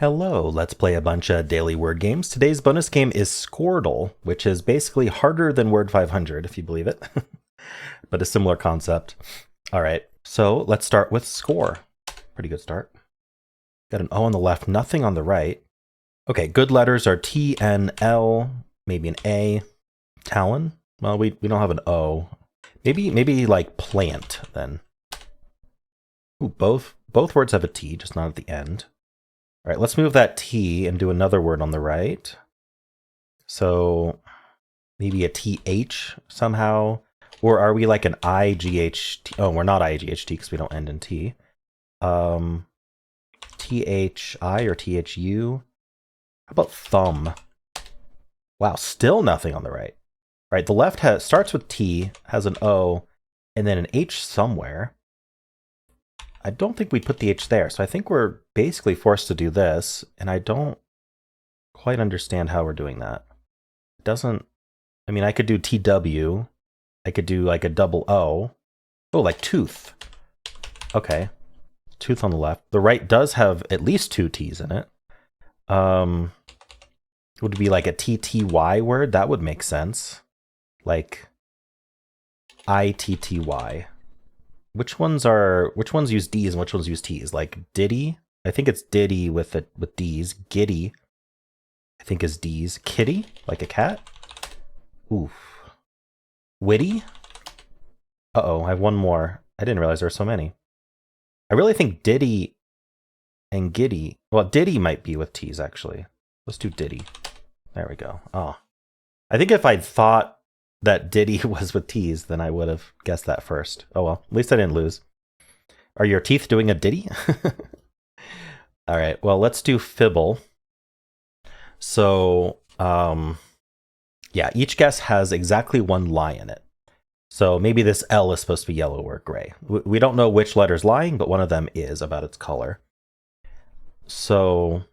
Hello, let's play a bunch of daily word games. Today's bonus game is Scordle, which is basically harder than Word 500, if you believe it, but a similar concept. All right, so let's start with score. Pretty good start. Got an O on the left, nothing on the right. Okay, good letters are T, N, L, maybe an A. Talon? Well, we don't have an O. Maybe like plant, then. Ooh, both words have a T, just not at the end. All right, let's move that T and do another word on the right. So maybe a TH somehow. Or are we like an IGHT? Oh, we're not IGHT because we don't end in T. THI or THU. How about thumb? Wow, still nothing on the right. All right, the left starts with T, has an O, and then an H somewhere. I don't think we put the H there, so I think we're basically forced to do this, and I don't quite understand how we're doing that. It doesn't, I mean, I could do TW, I could do like a double O. Oh, like tooth. Okay, tooth on the left. The right does have at least two T's in it. Would it be like a TTY word? That would make sense. Like ITTY. Which ones use D's and which ones use T's? Like Diddy? I think it's Diddy with D's. Giddy, I think is D's. Kitty? Like a cat? Oof. Witty? Uh-oh, I have one more. I didn't realize there were so many. I really think Diddy and Giddy. Well, Diddy might be with T's, actually. Let's do Diddy. There we go. Oh. I think if I'd thought that Diddy was with T's, then I would have guessed that first. Oh well, at least I didn't lose. Are your teeth doing a Diddy? All right, well, let's do Fibble. So, yeah, each guess has exactly one lie in it. So maybe this L is supposed to be yellow or gray. We don't know which letter's lying, but one of them is about its color. So,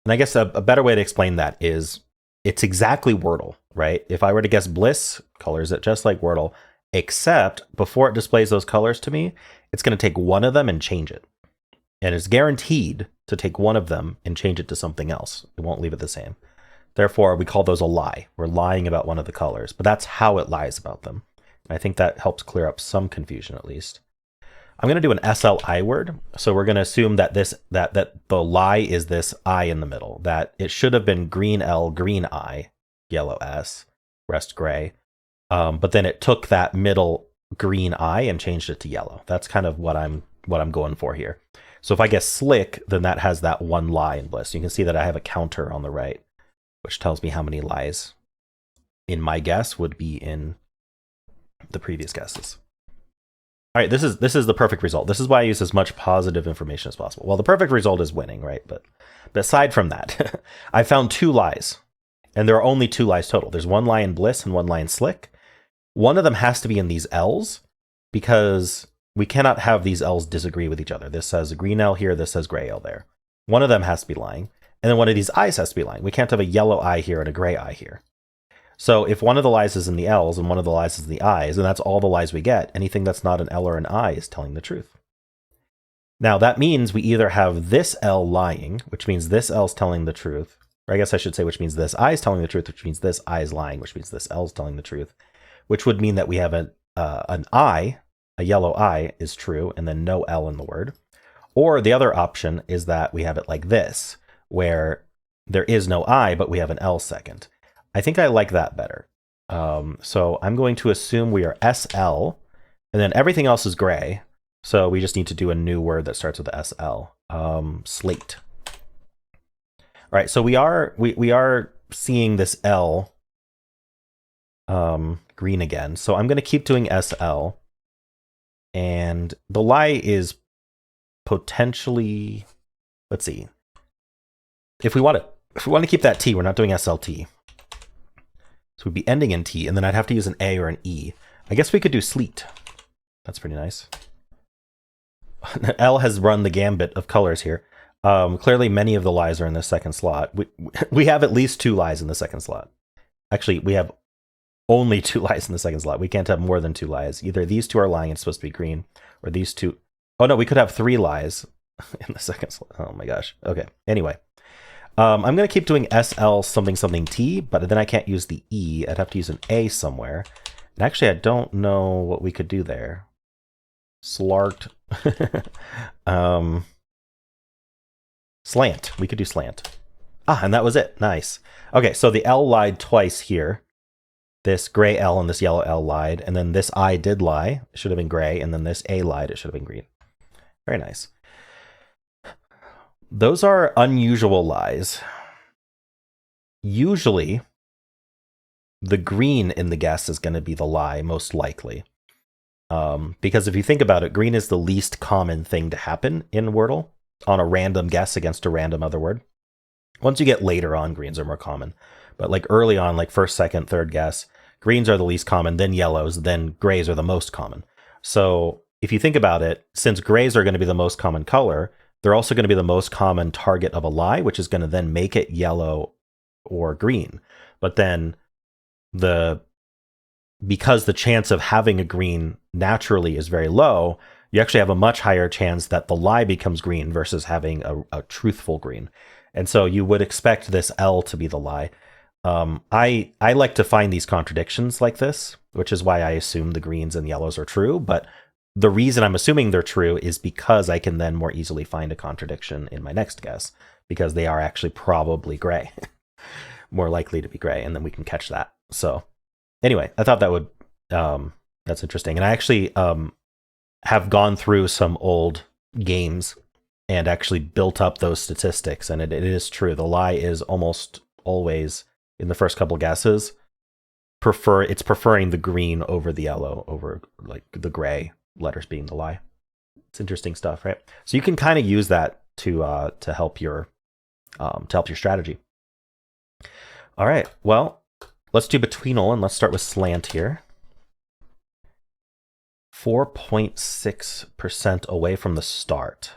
and I guess a better way to explain that is it's exactly Wordle, right? If I were to guess bliss, colors it just like Wordle, except before it displays those colors to me, it's going to take one of them and change it. And it's guaranteed to take one of them and change it to something else. It won't leave it the same. Therefore, we call those a lie. We're lying about one of the colors, but that's how it lies about them. And I think that helps clear up some confusion at least. I'm going to do an SLI word. So we're going to assume that that the lie is this I in the middle, that it should have been green L, green I, yellow S, rest gray. But then it took that middle green I and changed it to yellow. That's kind of what I'm going for here. So if I guess slick, then that has that one lie in bliss. You can see that I have a counter on the right, which tells me how many lies in my guess would be in the previous guesses. All right, this is the perfect result. This is why I use as much positive information as possible. Well, the perfect result is winning, right? But aside from that, I found two lies, and there are only two lies total. There's one lie in bliss and one lie in slick. One of them has to be in these L's because we cannot have these L's disagree with each other. This says green L here, this says gray L there. One of them has to be lying, and then one of these I's has to be lying. We can't have a yellow I here and a gray I here. So if one of the lies is in the L's and one of the lies is in the I's, and that's all the lies we get, anything that's not an L or an I is telling the truth. Now that means we either have this L lying, which means this L is telling the truth, or I guess I should say which means this I is telling the truth, which means this I is lying, which means this L is telling the truth, which would mean that we have an I, a yellow I is true, and then no L in the word. Or the other option is that we have it like this, where there is no I, but we have an L second. I think I like that better. So I'm going to assume we are SL, and then everything else is gray. So we just need to do a new word that starts with SL. Slate. All right, so we are seeing this L green again. So I'm going to keep doing SL, and the lie is potentially, let's see. If we want to keep that T, we're not doing SLT. So we'd be ending in T, and then I'd have to use an A or an E. I guess we could do sleet. That's pretty nice. L has run the gambit of colors here. Clearly, many of the lies are in the second slot. We have at least two lies in the second slot. Actually, we have only two lies in the second slot. We can't have more than two lies. Either these two are lying, it's supposed to be green, or these two. Oh no, we could have three lies. in the second. Oh my gosh. Okay. Anyway, I'm going to keep doing SL something something T, but then I can't use the E. I'd have to use an A somewhere. And actually, I don't know what we could do there. Slart. Slant. We could do slant. Ah, and that was it. Nice. Okay, so the L lied twice here. This gray L and this yellow L lied, and then this I did lie. It should have been gray, and then this A lied. It should have been green. Very nice. Those are unusual lies. Usually, the green in the guess is going to be the lie, most likely. Because if you think about it, green is the least common thing to happen in Wordle on a random guess against a random other word. Once you get later on, greens are more common. But like early on, like first, second, third guess, greens are the least common, then yellows, then grays are the most common. So if you think about it, since grays are going to be the most common color, they're also going to be the most common target of a lie, which is going to then make it yellow or green. But then because the chance of having a green naturally is very low, you actually have a much higher chance that the lie becomes green versus having a truthful green. And so you would expect this L to be the lie. I like to find these contradictions like this, which is why I assume the greens and yellows are true. But the reason I'm assuming they're true is because I can then more easily find a contradiction in my next guess, because they are actually probably gray, more likely to be gray, and then we can catch that. So anyway, I thought that would that's interesting. And I actually have gone through some old games and actually built up those statistics, and it is true. The lie is almost always, in the first couple guesses, it's preferring the green over the yellow, over like the gray letters being the lie. It's interesting stuff, right? So you can kind of use that to help your strategy. All right, well, let's do Betweenle, and let's start with slant here. 4.6% away from the start.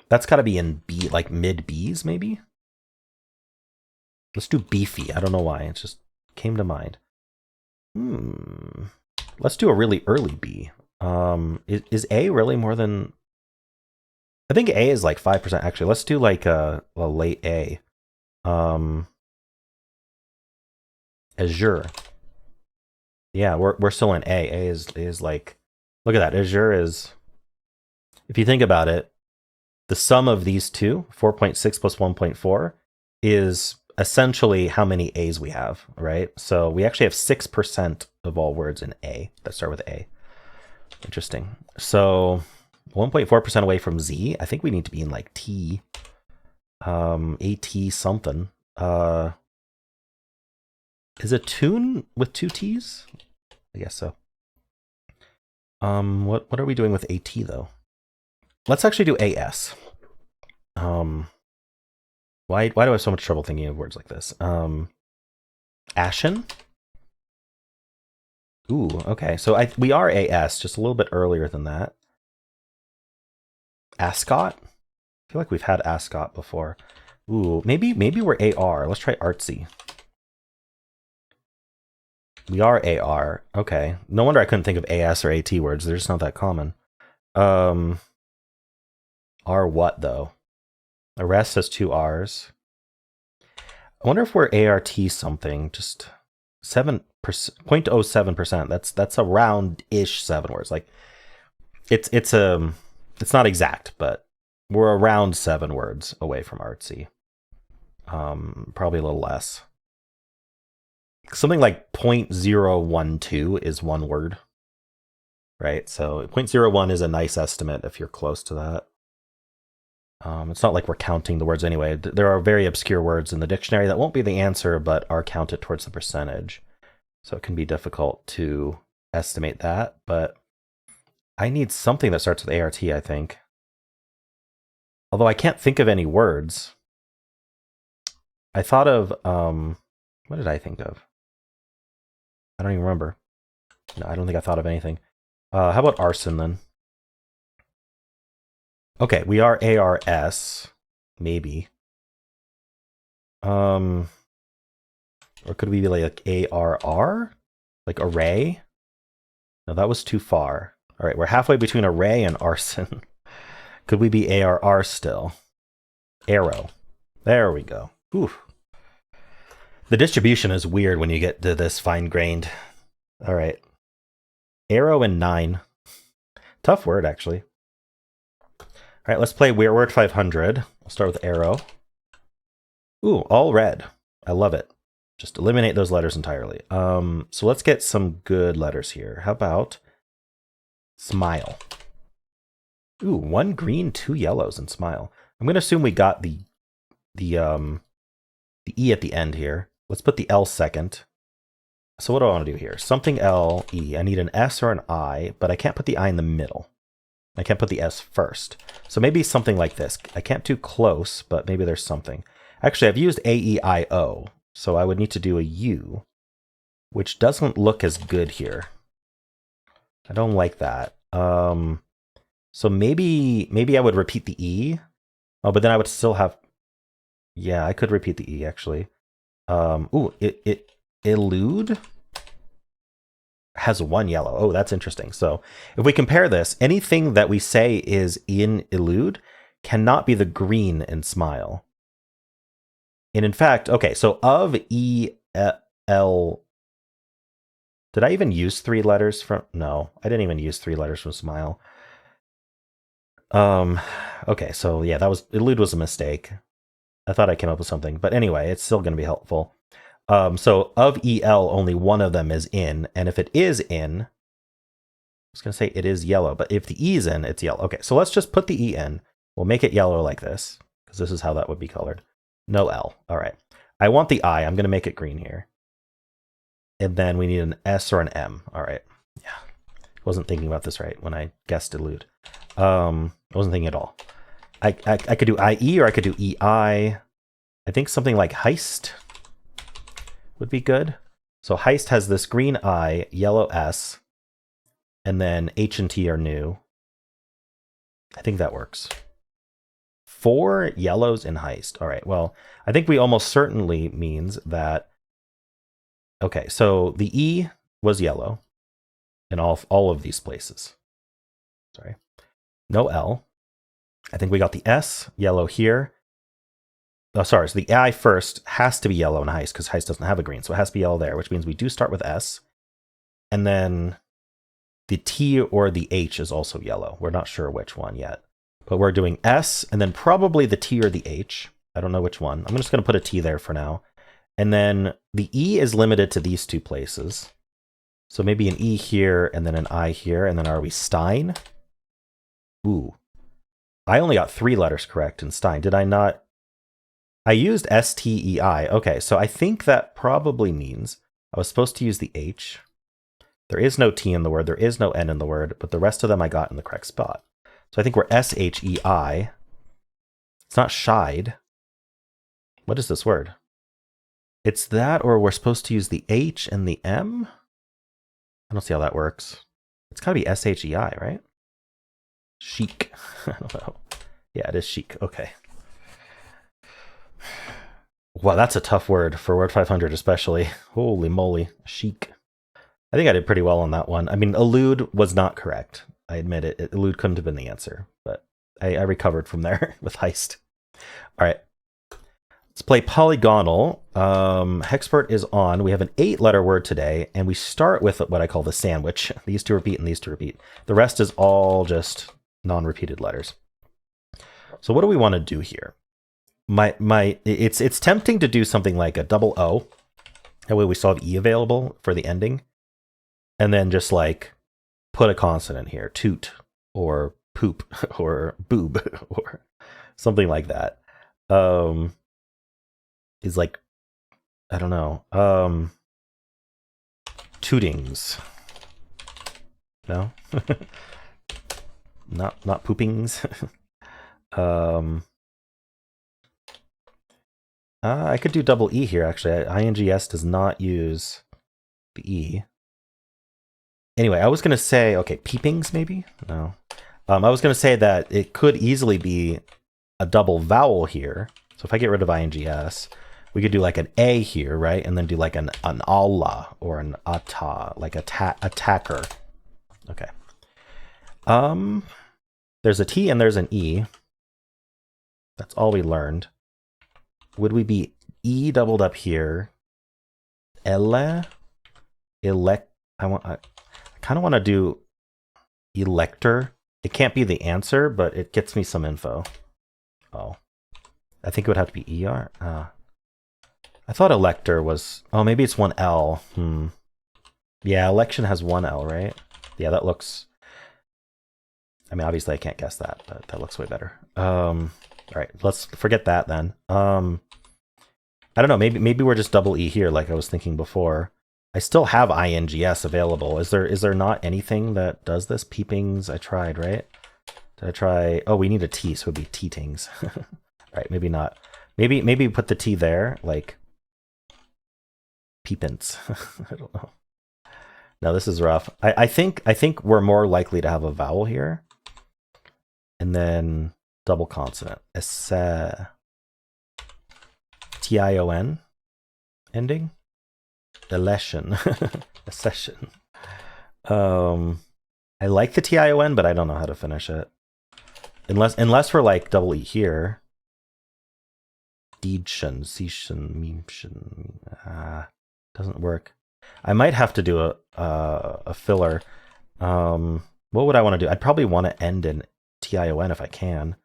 That's got to be in B, like mid Bs, maybe? Let's do beefy. I don't know why. It just came to mind. Let's do a really early B. Is A really more than... I think A is like 5%, actually. Let's do like a late A. Azure. Yeah, we're still in A. A is like... Look at that. Azure is... If you think about it, the sum of these two, 4.6 plus 1.4, is essentially how many A's we have, right? So we actually have 6% of all words in A that start with A. Interesting. So 1.4% away from Z. I think we need to be in like T. AT something. Is it tune with 2 T's? I guess so. What are we doing with AT though? Let's actually do AS. Why do I have so much trouble thinking of words like this? Ashen? Ooh, okay. So we are AS, just a little bit earlier than that. Ascot? I feel like we've had Ascot before. Ooh, maybe we're AR. Let's try artsy. We are AR. Okay. No wonder I couldn't think of AS or AT words. They're just not that common. R what, though? Arrest has 2 R's. I wonder if we're ART something. Just 7%, 0.07%. That's around-ish 7 words. Like it's not exact, but we're around 7 words away from artsy. Probably a little less. Something like 0.012 is 1 word, right? So 0.01 is a nice estimate if you're close to that. It's not like we're counting the words anyway. There are very obscure words in the dictionary that won't be the answer, but are counted towards the percentage. So it can be difficult to estimate that, but I need something that starts with ART, I think. Although I can't think of any words. I thought of, what did I think of? I don't even remember. No, I don't think I thought of anything. How about arson then? Okay, we are ARS, maybe. Or could we be like ARR? Like array? No, that was too far. All right, we're halfway between array and arson. Could we be ARR still? Arrow. There we go. Ooh. The distribution is weird when you get to this fine-grained. All right. Arrow and 9. Tough word, actually. All right, let's play Word 500. We'll start with arrow. Ooh, all red. I love it. Just eliminate those letters entirely. So let's get some good letters here. How about smile? Ooh, 1 green, 2 yellows in smile. I'm going to assume we got the E at the end here. Let's put the L second. So what do I want to do here? Something L, E. I need an S or an I, but I can't put the I in the middle. I can't put the S first. So maybe something like this. I can't do close, but maybe there's something. Actually, I've used A, E, I, O, so I would need to do a U, which doesn't look as good here. I don't like that. So maybe I would repeat the E. Oh, but then I would still have... Yeah, I could repeat the E, actually. Ooh, elude has 1 yellow. Oh, that's interesting. So if we compare this, anything that we say is in elude cannot be the green in smile. And in fact, okay, so of E, L... Did I even use 3 letters from... No, I didn't even use 3 letters from smile. Okay, so yeah, elude was a mistake. I thought I came up with something, but anyway, it's still going to be helpful. So of EL, only one of them is in, and if it is in, I was going to say it is yellow, but if the E is in, it's yellow. Okay, so let's just put the E in. We'll make it yellow like this, because this is how that would be colored. No L. All right. I want the I. I'm going to make it green here. And then we need an S or an M. All right. Yeah. Wasn't thinking about this right when I guessed elude. I wasn't thinking at all. I could do IE or I could do EI. I think something like heist would be good. So heist has this green I, yellow S, and then H and T are new. I think that works. 4 yellows in heist. All right, well, I think we almost certainly means that... Okay, so the E was yellow in all of these places. Sorry. No L. I think we got the S, yellow here. Oh, sorry, so the I first has to be yellow in heist because heist doesn't have a green, so it has to be yellow there, which means we do start with S. And then the T or the H is also yellow. We're not sure which one yet. But we're doing S, and then probably the T or the H. I don't know which one. I'm just going to put a T there for now. And then the E is limited to these 2 places. So maybe an E here, and then an I here, and then are we Stein? Ooh. I only got 3 letters correct in Stein. Did I not? I used S-T-E-I. Okay, so I think that probably means I was supposed to use the H. There is no T in the word. There is no N in the word, but the rest of them I got in the correct spot. So I think we're S-H-E-I. It's not shied. What is this word? It's that, or we're supposed to use the H and the M? I don't see how that works. It's got to be S-H-E-I, right? Chic. I don't know. Yeah, it is chic. Okay. Wow, that's a tough word for Word 500 especially. Holy moly. Chic. I think I did pretty well on that one. I mean, elude was not correct. I admit it. Elude couldn't have been the answer, but I recovered from there with heist. All right. Let's play Polygonle. Hexpert is on. We have an 8-letter word today, and we start with what I call the sandwich. These 2 repeat and these 2 repeat. The rest is all just non-repeated letters. So what do we want to do here? It's tempting to do something like a double O. That way we still have E available for the ending. And then just like put a consonant here, toot or poop or boob or something like that. Is like, I don't know, tootings. No? not poopings. I could do double E here, actually. INGS does not use the E. Anyway, I was going to say, okay, peepings maybe? No. I was going to say that it could easily be a double vowel here. So if I get rid of INGS, we could do like an A here, right? And then do like an Allah or an ata, like attacker. Okay. There's a T and there's an E. That's all we learned. Would we be E doubled up here? I kind of want to do elector. It can't be the answer, but it gets me some info. Oh. I think it would have to be ER. I thought elector was... Oh, maybe it's one L. Yeah, election has one L, right? Yeah, that looks... I mean, obviously I can't guess that, but that looks way better. All right, let's forget that then. I don't know, maybe we're just double E here like I was thinking before. I still have INGS available. Is there not anything that does this? Peepings, I tried, right? Did I try? Oh, we need a T, so it would be teetings. Right, maybe not. Maybe put the T there, like peepins. I don't know. No, this is rough. I think we're more likely to have a vowel here. And then double consonant. T-I-O-N ending. Election. Accession. I like the T-I-O-N, but I don't know how to finish it. Unless we're like double E here. Deedtion, setion, memtion. Doesn't work. I might have to do a filler. What would I want to do? I'd probably want to end in T-I-O-N if I can.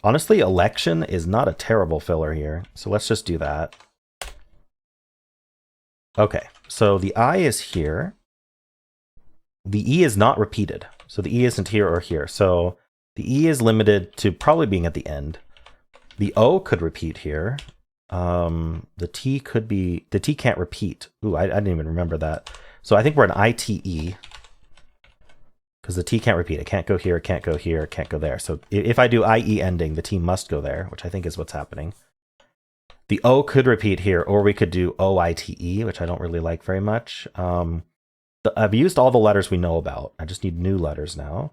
Honestly, election is not a terrible filler here. So let's just do that. Okay, so the I is here. The E is not repeated. So the E isn't here or here. So the E is limited to probably being at the end. The O could repeat here. The T could be... The T can't repeat. Ooh, I didn't even remember that. So I think we're an ITE. Because the T can't repeat. It can't go here, it can't go here, it can't go there. So if I do IE ending, the T must go there, which I think is what's happening. The O could repeat here, or we could do OITE, which I don't really like very much. I've used all the letters we know about. I just need new letters now.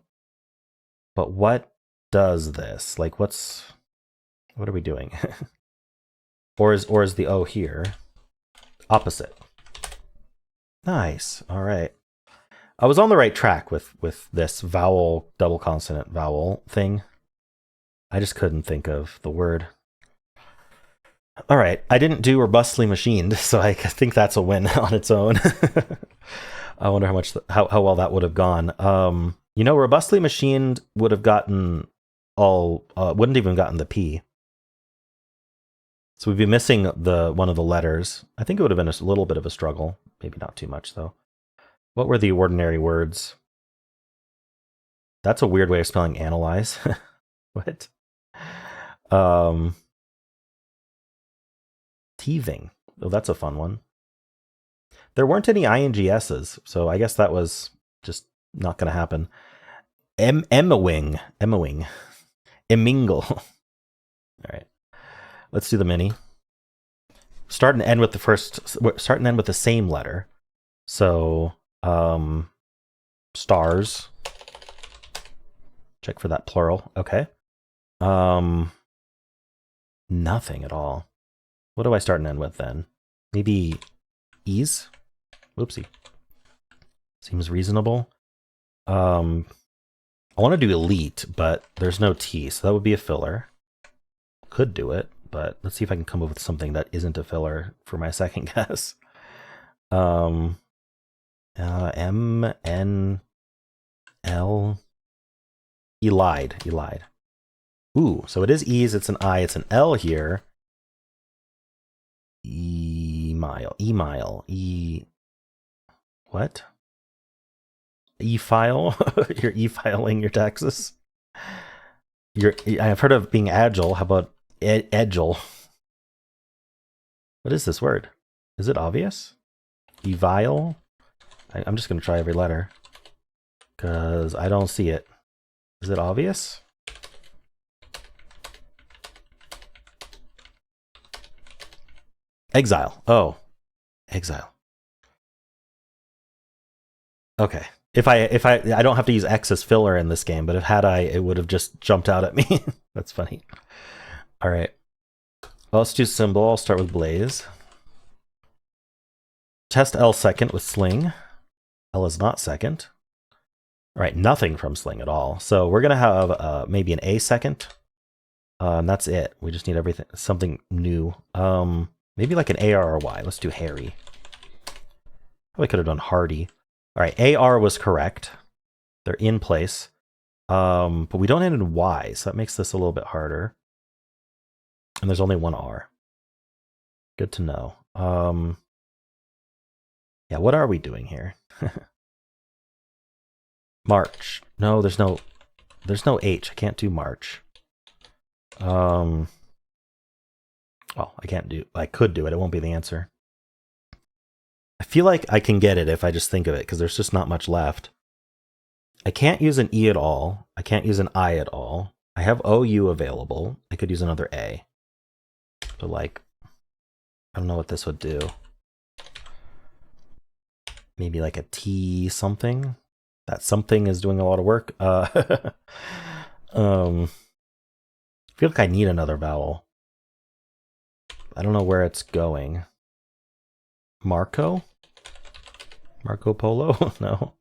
But what does this? Like, what are we doing? or is the O here? Opposite. Nice. All right. I was on the right track with this vowel, double consonant vowel thing. I just couldn't think of the word. All right, I didn't do robustly machined, so I think that's a win on its own. I wonder how well that would have gone. You know, robustly machined would have gotten wouldn't even gotten the P. So we'd be missing one of the letters. I think it would have been a little bit of a struggle. Maybe not too much though. What were the ordinary words? That's a weird way of spelling analyze. What? Teething. Oh, that's a fun one. There weren't any INGS's, so I guess that was just not going to happen. Emmawing. Emingle. All right. Let's do the mini. Start and end with the same letter. So, stars. Check for that plural. Okay. Nothing at all. What do I start and end with then? Maybe ease? Whoopsie. Seems reasonable. I want to do elite, but there's no T, so that would be a filler. Could do it, but let's see if I can come up with something that isn't a filler for my second guess. M, N, L. Elide. Ooh, so it is E's, it's an I, it's an L here. Emile. What? E-file? You're e-filing your taxes? I've heard of being agile. How about edgel? What is this word? Is it obvious? Evile? I'm just going to try every letter. Because I don't see it. Is it obvious? Exile. Oh, exile. Okay. If I don't have to use X as filler in this game, but if had I, it would have just jumped out at me. That's funny. All right. Well, let's do Symble. I'll start with Blaze. Test L second with Sling. L is not second. All right, nothing from sling at all. So we're going to have maybe an A second. And that's it. We just need everything, something new. Maybe like an AR or Y. Let's do hairy. Probably could have done hardy. All right, AR was correct. They're in place. But we don't end in Y, so that makes this a little bit harder. And there's only one R. Good to know. Yeah, what are we doing here? March. No, there's no H. I can't do March. Well, I could do it. It won't be the answer. I feel like I can get it if I just think of it, because there's just not much left. I can't use an E at all. I can't use an I at all. I have OU available. I could use another A. But like, I don't know what this would do. Maybe like a T something. That something is doing a lot of work. I feel like I need another vowel. I don't know where it's going. Marco? Marco Polo? No.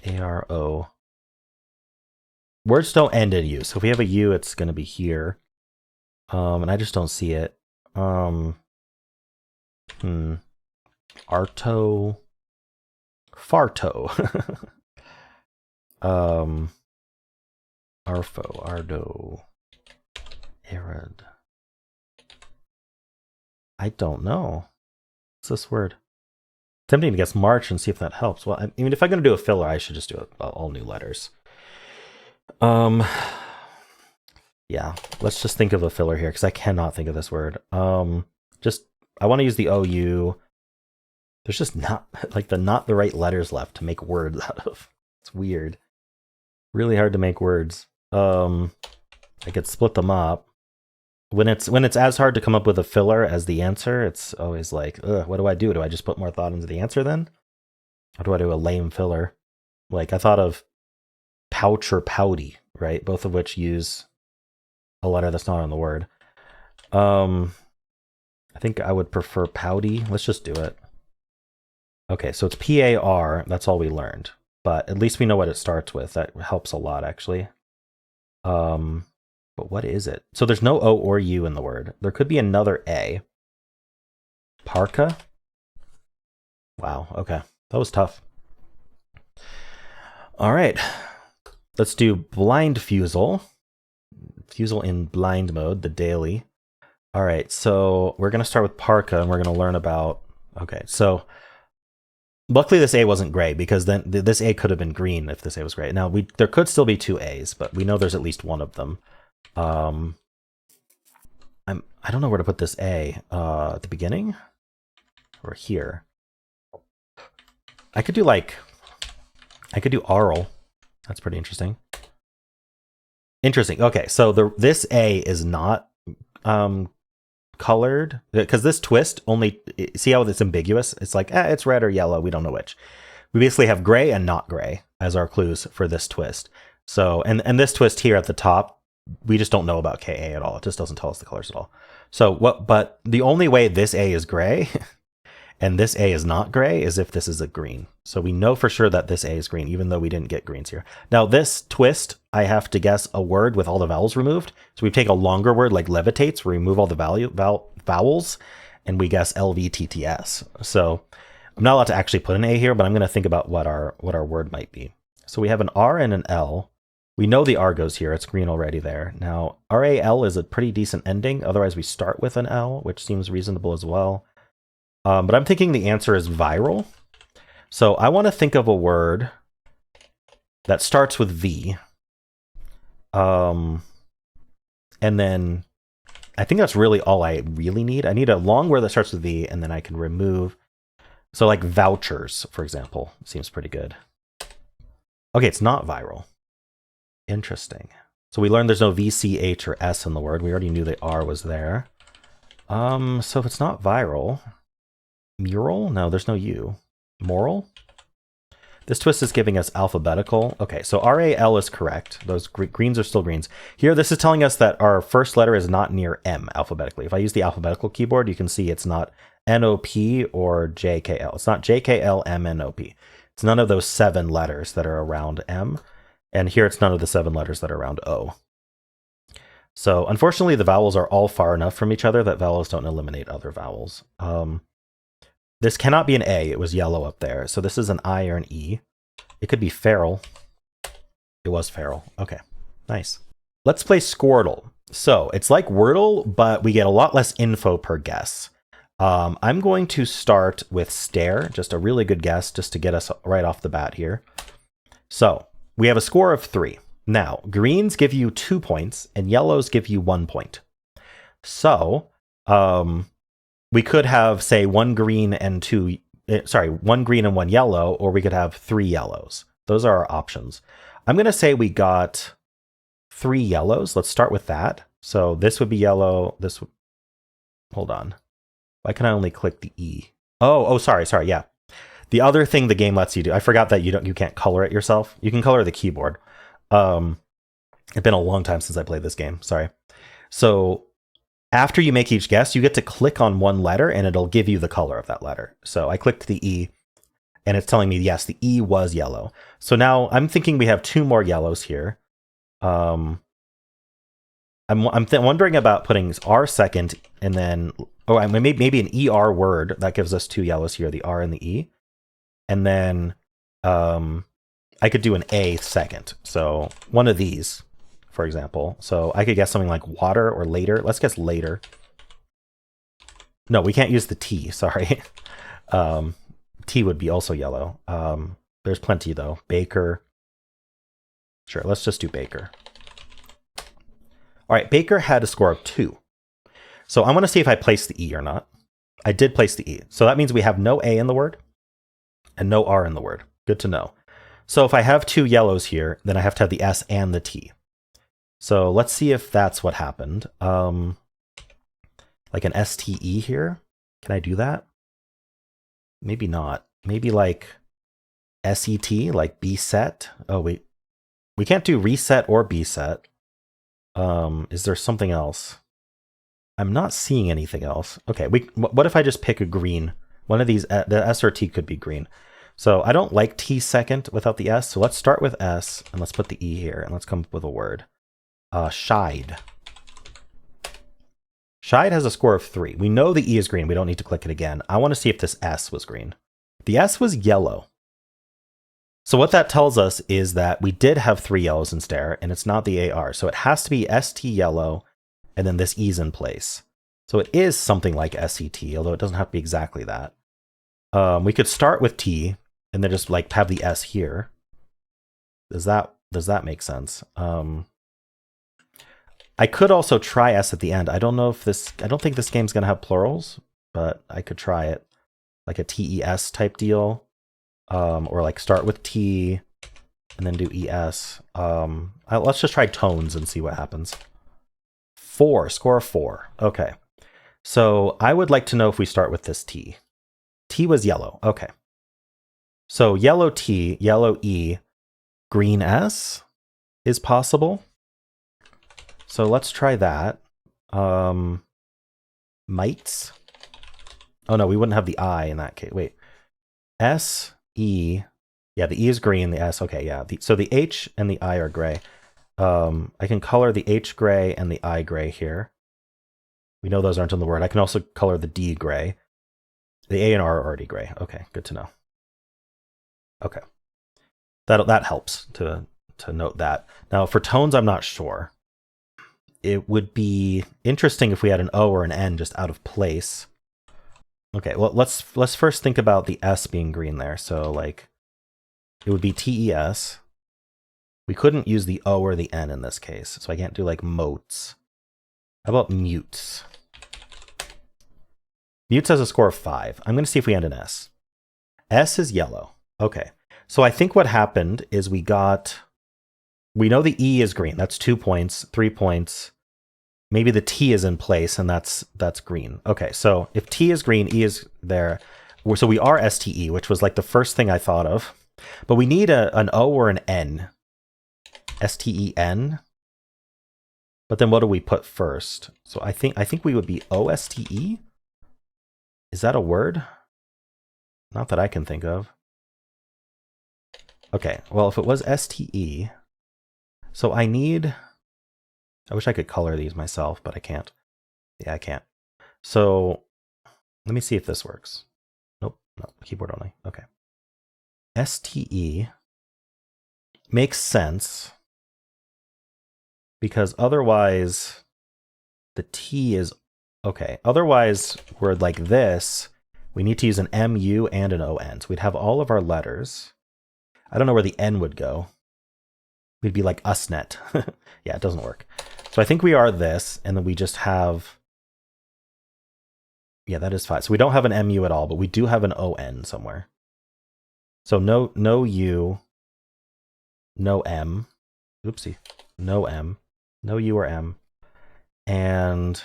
ARO. Words don't end in U. So if we have a U, it's going to be here. And I just don't see it. Arto. Farto. Arfo. Ardo. Arad. I don't know. What's this word? Tempting to guess March and see if that helps. Well, I mean, if I'm going to do a filler, I should just do all new letters. Yeah, let's just think of a filler here, because I cannot think of this word. I want to use the OU. There's just not the right letters left to make words out of. It's weird. Really hard to make words. I could split them up. When it's as hard to come up with a filler as the answer, it's always like, ugh, what do I do? Do I just put more thought into the answer then? Or do I do a lame filler? Like, I thought of pouch or pouty, right? Both of which use a letter that's not on the word. I think I would prefer pouty. Let's just do it. Okay, so it's PAR. That's all we learned. But at least we know what it starts with. That helps a lot, actually. But what is it? So there's no O or U in the word. There could be another A. Parka? Wow, okay. That was tough. All right. Let's do blind Fusele. Fusele in blind mode, the daily. All right, so we're going to start with parka, and we're going to learn about... Okay, so luckily this A wasn't gray, because then this A could have been green if this A was gray. Now, there could still be two A's, but we know there's at least one of them. I don't know where to put this A. At the beginning? Or here? I could do aural. That's pretty interesting. Interesting. Okay, so this A is not colored, because this twist only, see how it's ambiguous? It's like, it's red or yellow, we don't know which. We basically have gray and not gray as our clues for this twist. So, and this twist here at the top, we just don't know about KA at all. It just doesn't tell us the colors at all. So but the only way this A is gray and this A is not gray is if this is a green. So we know for sure that this A is green, even though we didn't get greens here. Now this twist, I have to guess a word with all the vowels removed. So we take a longer word like levitates, where we remove all the vowels, and we guess LVTTS. So I'm not allowed to actually put an A here, but I'm going to think about what our word might be. So we have an R and an L. We know the R goes here. It's green already there. Now, RAL is a pretty decent ending. Otherwise, we start with an L, which seems reasonable as well. But I'm thinking the answer is viral. So I want to think of a word that starts with V. And then I think that's really all I really need. I need a long word that starts with V, and then I can remove. So like vouchers, for example, seems pretty good. Okay, it's not viral. Interesting. So we learned there's no V, C, H, or S in the word. We already knew the R was there. So if it's not viral, mural? No, there's no U. Moral? This twist is giving us alphabetical. Okay, so RAL is correct. Those greens are still greens. Here, this is telling us that our first letter is not near M alphabetically. If I use the alphabetical keyboard, you can see it's not NOP or JKL. It's not JKL, M, NOP. It's none of those 7 letters that are around M. And here it's none of the 7 letters that are around O. So unfortunately, the vowels are all far enough from each other that vowels don't eliminate other vowels. This cannot be an A. It was yellow up there. So this is an I or an E. It could be feral. It was feral. Okay, nice. Let's play Scordle. So it's like Wordle, but we get a lot less info per guess. I'm going to start with stare, just a really good guess, just to get us right off the bat here. So we have a score of 3. Now, greens give you 2 points, and yellows give you 1 point. So we could have, say, 1 green and 1 green and 1 yellow, or we could have 3 yellows. Those are our options. I'm going to say we got 3 yellows. Let's start with that. So this would be yellow. This would... Hold on. Why can I only click the E? Oh, sorry, yeah. The other thing the game lets you do, I forgot that you can't color it yourself. You can color the keyboard. It's been a long time since I played this game. Sorry. So after you make each guess, you get to click on one letter and it'll give you the color of that letter. So I clicked the E and it's telling me, yes, the E was yellow. So now I'm thinking we have 2 more yellows here. I'm wondering about putting R second and then, maybe an ER word. That gives us 2 yellows here, the R and the E. And then I could do an A second. So one of these, for example. So I could guess something like water or later. Let's guess later. No, we can't use the T, sorry. T would be also yellow. There's plenty though. Baker. Sure, let's just do Baker. All right, Baker had a score of 2. So I want to see if I placed the E or not. I did place the E. So that means we have no A in the word and no R in the word. Good to know. So if I have 2 yellows here, then I have to have the S and the T. So let's see if that's what happened. Like an STE here. Can I do that? Maybe not. Maybe like SET, like B set. Oh, wait. We can't do reset or B set. Is there something else? I'm not seeing anything else. Okay, what if I just pick a green? One of these, the S or T could be green. So I don't like T second without the S. So let's start with S and let's put the E here and let's come up with a word. Shide. Shide has a score of 3. We know the E is green. We don't need to click it again. I want to see if this S was green. The S was yellow. So what that tells us is that we did have 3 yellows in stare and it's not the AR. So it has to be ST yellow and then this E's in place. So it is something like SET, although it doesn't have to be exactly that. We could start with T and then just like have the S here. Does that make sense? I could also try S at the end. I don't think this game's gonna have plurals, but I could try it. Like a TES type deal. Or like start with T and then do ES. Let's just try tones and see what happens. 4, score of 4. Okay. So I would like to know if we start with this T. T was yellow. Okay. So yellow T, yellow E, green S is possible. So let's try that. Mites. Oh no, we wouldn't have the I in that case. Wait. S, E. Yeah, the E is green, the S. Okay, yeah. So the H and the I are gray. I can color the H gray and the I gray here. We know those aren't in the word. I can also color the D gray. The A and R are already gray. Okay, good to know. Okay. That helps to note that. Now for tones, I'm not sure. It would be interesting if we had an O or an N just out of place. Okay, well let's first think about the S being green there. So like it would be TES. We couldn't use the O or the N in this case, so I can't do like motes. How about mutes? Mutes has a score of 5. I'm going to see if we end in S. S is yellow. Okay, so I think what happened is we know the E is green. That's 2 points, 3 points. Maybe the T is in place and that's green. Okay, so if T is green, E is there. So we are STE, which was like the first thing I thought of. But we need an O or an N. S-T-E-N. But then what do we put first? So I think we would be O-S-T-E? Is that a word? Not that I can think of. Okay, well, if it was S-T-E, so I wish I could color these myself, but I can't. Yeah, I can't. So let me see if this works. Nope, no, keyboard only. Okay. S-T-E makes sense because otherwise the T is okay. Otherwise, we're like this. We need to use an M-U and an O-N. So we'd have all of our letters. I don't know where the N would go. We'd be like usnet. Yeah, it doesn't work. So I think we are this, and then we just have... Yeah, that is fine. So we don't have an MU at all, but we do have an ON somewhere. So no U, no M. Oopsie. No M. No U or M. And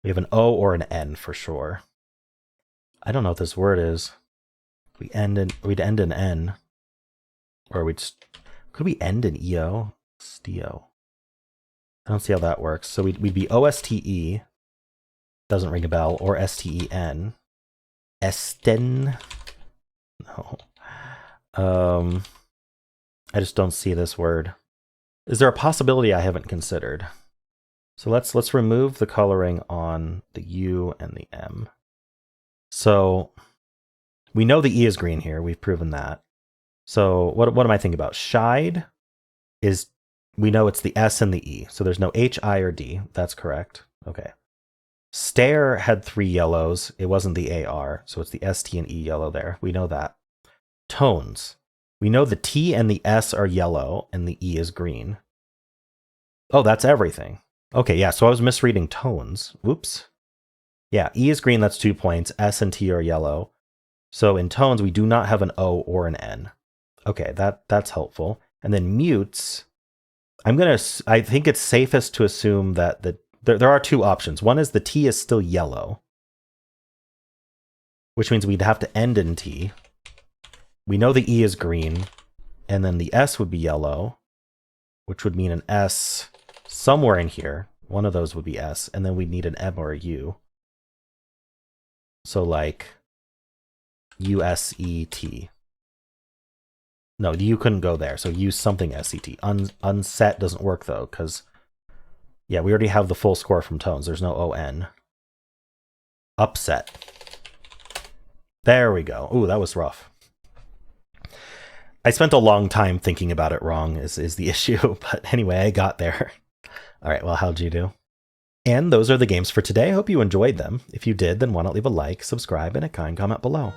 we have an O or an N for sure. I don't know what this word is. We'd end in N. Or could we end in EO? Stio. I don't see how that works. So we'd be OSTE. Doesn't ring a bell. Or STEN. Esten. No. I just don't see this word. Is there a possibility I haven't considered? So let's remove the coloring on the U and the M. So we know the E is green here. We've proven that. So what am I thinking about? Shide is, we know it's the S and the E. So there's no H, I, or D. That's correct. Okay. Stare had 3 yellows. It wasn't the AR. So it's the S, T, and E yellow there. We know that. Tones. We know the T and the S are yellow and the E is green. Oh, that's everything. Okay, yeah, so I was misreading tones. Whoops. Yeah, E is green, that's 2 points. S and T are yellow. So in tones, we do not have an O or an N. Okay, that's helpful. And then mutes, I think it's safest to assume that there are 2 options. One is the T is still yellow, which means we'd have to end in T. We know the E is green, and then the S would be yellow, which would mean an S somewhere in here. One of those would be S, and then we'd need an M or a U. So like U-S-E-T. No, the U couldn't go there, so use something S-E-T. Unset doesn't work, though, because, yeah, we already have the full score from tones. There's no O-N. Upset. There we go. Ooh, that was rough. I spent a long time thinking about it wrong is the issue, but anyway, I got there. All right, well, how'd you do? And those are the games for today. I hope you enjoyed them. If you did, then why not leave a like, subscribe, and a kind comment below.